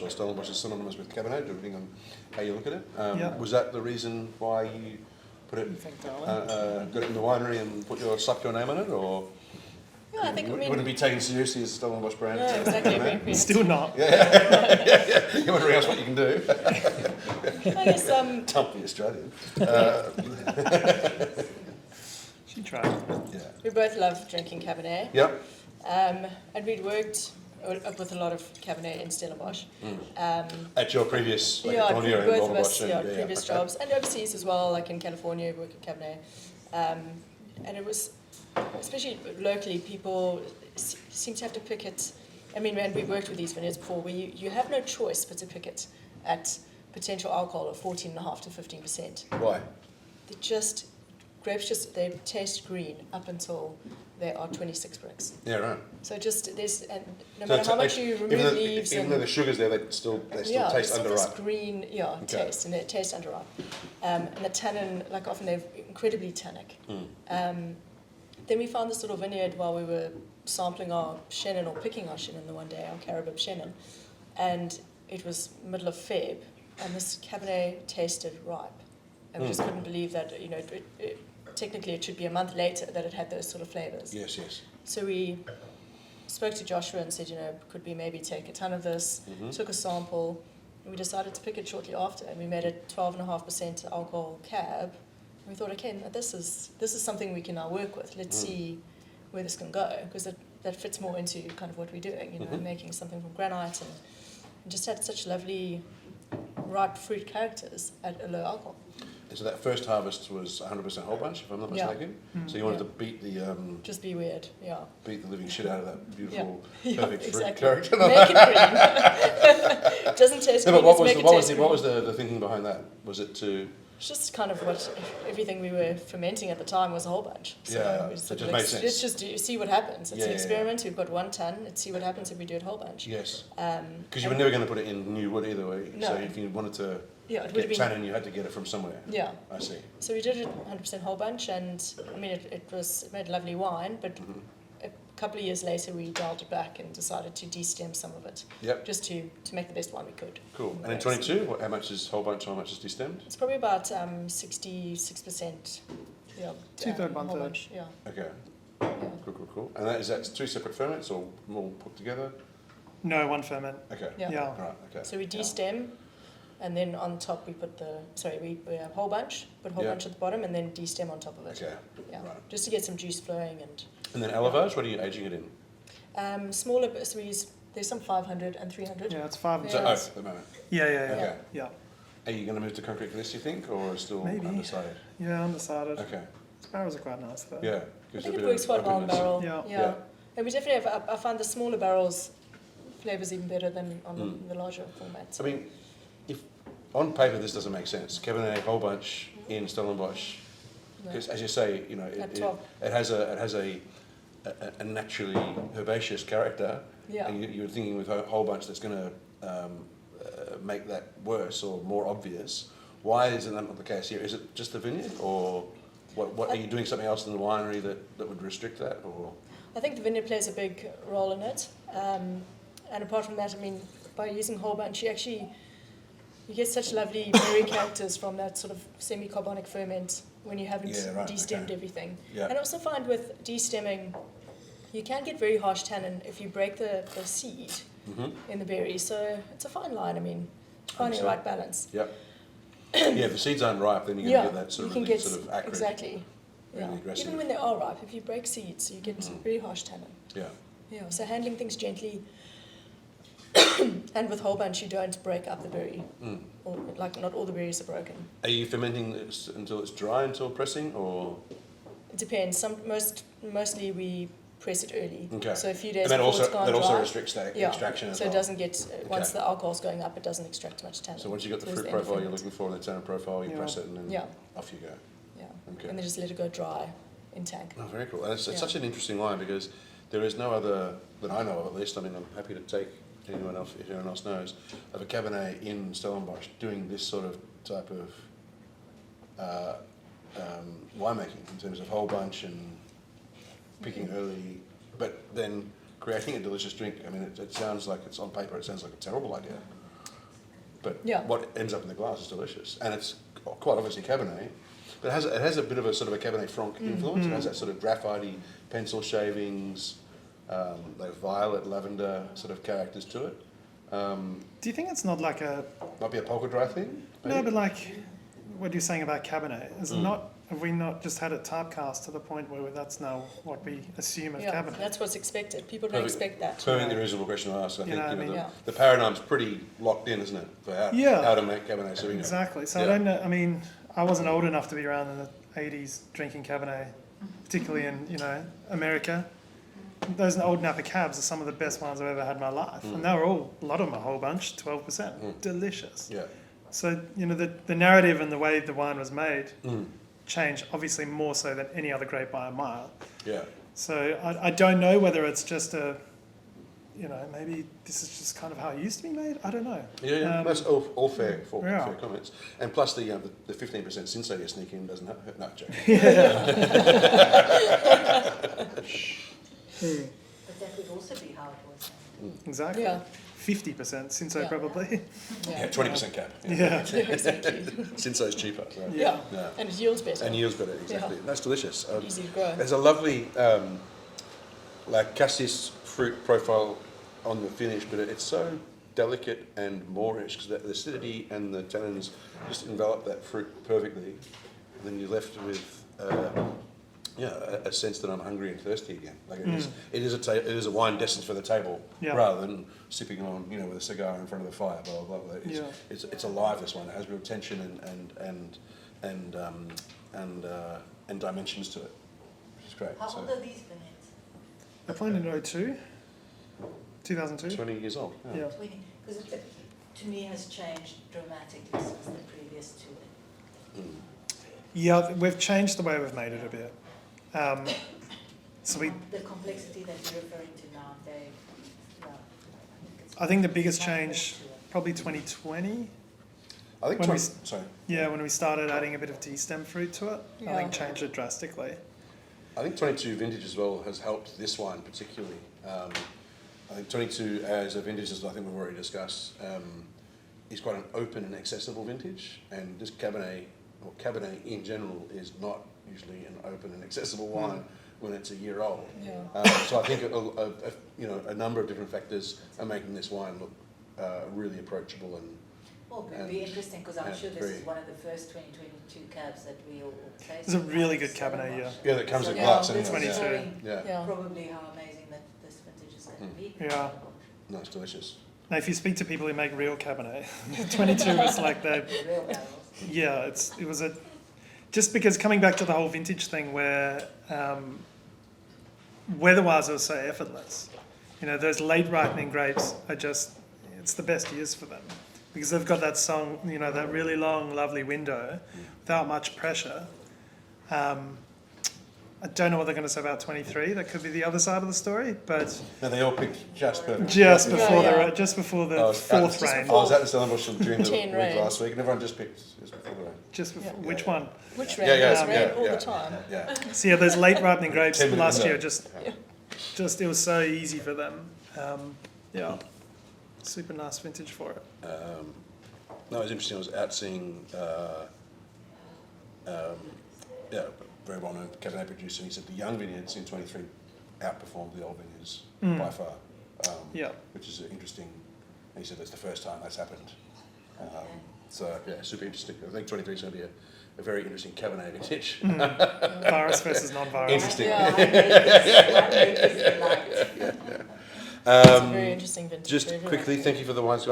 or Stellenbosch is synonymous with Cabernet, depending on how you look at it. Yeah. Was that the reason why you put it, You think, darling? got it in the winery and slapped your name on it, or Yeah, I think you wouldn't be taken seriously as a Stellenbosch brand? No, exactly. We- Still not. You want to realize what you can do. I guess Dump the Australian. She tried. Yeah. we both love drinking Cabernet. Yep. And we'd worked with a lot of Cabernet in Stellenbosch. At your previous, like, Yeah, Bonnier and both of Stellenbosch us, and- previous okay. jobs, and overseas as well, like in California, we work at Cabernet. And it was, especially locally, people seem to have to pick it. I mean, when we worked with these vineyards before, where you have no choice but to pick it at potential alcohol of 14.5 to 15%. Why? Grapes they taste green up until they are 26 bricks. Yeah, right. So and no So matter how much you remove leaves, even though the sugar's there, they still taste it's underripe. this green, taste, and they taste underripe. And the tannin, like often they're incredibly tannic. Then we found this little vineyard while we were sampling our Chenin or picking our Chenin the one day, our Karibib Chenin, and it was middle of Feb, and this Cabernet tasted ripe, and we just couldn't believe that. Technically, it should be a month later that it had those sort of flavors. Yes, yes. So we spoke to Joshua and said, could we maybe take a ton of this? Took a sample, and we decided to pick it shortly after, and we made it 12.5% alcohol cab. And we thought, okay, now this is something we can now work with. Let's see where this can go, because that fits more into kind of what we're doing. Making something from granite, and just had such lovely ripe fruit characters at a low alcohol. And so that first harvest was 100% whole bunch, if I'm not mistaken. So you wanted to beat the just be weird, beat the living shit out of that beautiful, Yeah, perfect fruit exactly. character. Make it green. It doesn't taste No, green. but Let's make it taste green. what was the thinking behind that? Was it to? It's just kind of what everything we were fermenting at the time was a whole bunch. So we so it just made sense. Let's just see what happens. It's an Yeah. experiment. We've got 1 ton. Let's see what happens if we do it whole bunch. Yes. Because you were never going to put it in new wood either way. No. So if you wanted to Yeah, it would get have been. tannin, you had to get it from somewhere. Yeah. I see. So we did it 100% whole bunch, and I mean it made lovely wine. But a couple of years later, we dialed it back and decided to de-stem some of it. Yep. Just to make the best wine we could. Cool. And in 22, how much is whole bunch? How much is destemmed? It's probably about 66%. Yeah. 2/3, whole 1/3. bunch, yeah. Okay. Yeah. Cool. And is that 2 separate ferments or all put together? No, one ferment. Okay. Yeah. Yeah. Right. Okay. So we de-stem, and then on top we put we have whole bunch, put whole bunch at the bottom, and then de-stem on top of it. Okay. Yeah. Right. Just to get some juice flowing And then élevage, what are you aging it in? and smaller. So there's some 500 and 300. Yeah, it's 5 and Yeah. So six. oak at the moment. Yeah. Okay. Yeah. Are you going to move to concrete for this, you think, or still Maybe. undecided? Yeah, undecided. Okay. Barrels are quite nice though. Yeah. I Gives think a it bit works of quite well in openness. barrel. Yeah. Yeah. And we definitely have. I find the smaller barrels flavors even better than on the larger formats. I mean, if on paper this doesn't make sense, Cabernet whole bunch in Stellenbosch, because as you say, At it 12. has a naturally herbaceous character, Yeah. and you're thinking with a whole bunch that's going to make that worse or more obvious. Why isn't that not the case here? Is it just the vineyard, or what are you doing something else in the winery that would restrict that, or? I think the vineyard plays a big role in it. And apart from that, I mean, by using whole bunch, you get such lovely berry characters from that sort of semi-carbonic ferment when you haven't de-stemmed everything. Yeah. And I also find with de-stemming, you can get very harsh tannin if you break the seed in the berry. So it's a fine line, I mean, finding the right balance. Yep. Yeah, if the seeds aren't ripe, then you're going to get that sort of acrid. Exactly. really aggressive. Even when they are ripe, if you break seeds, you get very harsh tannin. Yeah. Yeah, so handling things gently, and with whole bunch, you don't break up the berry. Or, like, not all the berries are broken. Are you fermenting this until it's dry, until pressing, or? It depends. Mostly we press it early. Okay. So a few days And before it's gone that also dry. restricts that Yeah. extraction as So well. it doesn't get, once the alcohol's going up, it doesn't extract much tannin. So once you've got the towards fruit end of profile you're ferment. looking for and the tannin profile, you press it and then off you go. Yeah. Okay. And then just let it go dry in tank. Oh, very cool. And it's such an interesting wine because there is no other, that I know of at least, I mean, I'm happy to take anyone else, if anyone else knows, of a Cabernet in Stellenbosch doing this sort of type of winemaking in terms of whole bunch and picking early, but then creating a delicious drink. I mean, it sounds like it's on paper, it sounds like a terrible idea. but Yeah. what ends up in the glass is delicious, and it's quite obviously Cabernet. But it has a bit of a sort of a Cabernet Franc influence. It has that sort of graphite-y pencil shavings, like violet, lavender sort of characters to it. Do you think it's not like a... Might be a polka dry thing? No, maybe? but like what you're saying about Cabernet, is it not... Have we not just had it typecast to the point where that's now what we assume of Yeah, Cabernet? that's what's expected. People don't expect that. Perfectly reasonable question to ask. I You think know what I mean? Yeah. the paradigm's pretty locked in, isn't it, for how to make Cabernet Sauvignon? Exactly. So Yeah. I don't know. I mean, I wasn't old enough to be around in the 80s drinking Cabernet, particularly in, America. Those old Napa Cabs are some of the best ones I've ever had in my life. And they were all, a lot of them, a whole bunch, 12%. Delicious. Yeah. So, the narrative and the way the wine was made changed, obviously more so than any other grape by a mile. Yeah. So I don't know whether it's just maybe this is just kind of how it used to be made. I don't know. Yeah, that's all fair, Yeah. fair comments. And plus the 15% Cinsault you sneak in doesn't hurt. No, joke. But that would also be how it was. Exactly. Yeah. 50% since Yeah. probably. Yeah, 20% cap. Yeah. Exactly. Cinsault's cheaper. So. Yeah. Yeah. And it yields better. And yields better, exactly. Yeah. That's delicious. Easy to grow. There's a lovely cassis fruit profile on the finish, but it's so delicate and moorish because the acidity and the tannins just envelop that fruit perfectly. And then you're left with a sense that I'm hungry and thirsty again. Like it is a wine destined for the table rather than sipping on with a cigar in front of the fire. Blah blah blah. It's alive. This one. It has real tension and dimensions to it, which is great. How So, old are these vineyards? I planted in 2002. 20 years old. Yeah. Because it, to me, has changed dramatically since the previous two. Yeah, we've changed the way we've made it a bit. So The complexity that you're referring to now, I think the biggest change, probably 2020. I think When when we started adding a bit of tea-stem fruit to it, I Yeah. think changed it drastically. I think 22 vintage as well has helped this wine particularly. I think 22 as a vintage, as I think we've already discussed, is quite an open and accessible vintage, and this Cabernet, or Cabernet in general, is not usually an open and accessible wine when it's a year old. Yeah. So I think a number of different factors are making this wine look really approachable and. Well, it would be interesting because I'm sure this is very- one of the first 2022 cabs that we all taste. It's a really good Cabernet, yeah. Yeah, that comes in Yeah. glass. This anyway, is 22. showing Yeah. probably how amazing that this vintage is going to be. Yeah. No, it's delicious. Now, if you speak to people who make real Cabernet, 22 is like the Real barrels. yeah. It was just because coming back to the whole vintage thing where weather-wise it was so effortless. Those late ripening grapes are just it's the best years for them. Because they've got that song, that really long, lovely window without much pressure. I don't know what they're going to say about 23. That could be the other side of the story, but No, they all picked just perfect. just before Yeah. the I was fourth at- rain. I was at the Stellenbosch during the 10 week rain. last week, and everyone just picked just before the rain. Just before, Yeah. which one? Which Yeah, rain? yeah, It's rain yeah, all yeah. the time. Yeah. So yeah, those late ripening grapes 10 minute last year window. just it was so easy for them. Yeah, super nice vintage for it. No, it was interesting. I was out seeing, very well-known Cabernet producer, and he said the young vineyards in 23 outperformed the old vineyards by far. Yeah. Which is interesting. And he said that's the first time that's happened. So yeah, super interesting. I think 23 is going to be a very interesting Cabernet vintage. Virus versus non-virus. Interesting. Yeah. I make this delight. It's a very interesting vintage. Just for everyone. quickly, thank you for the wines, guys.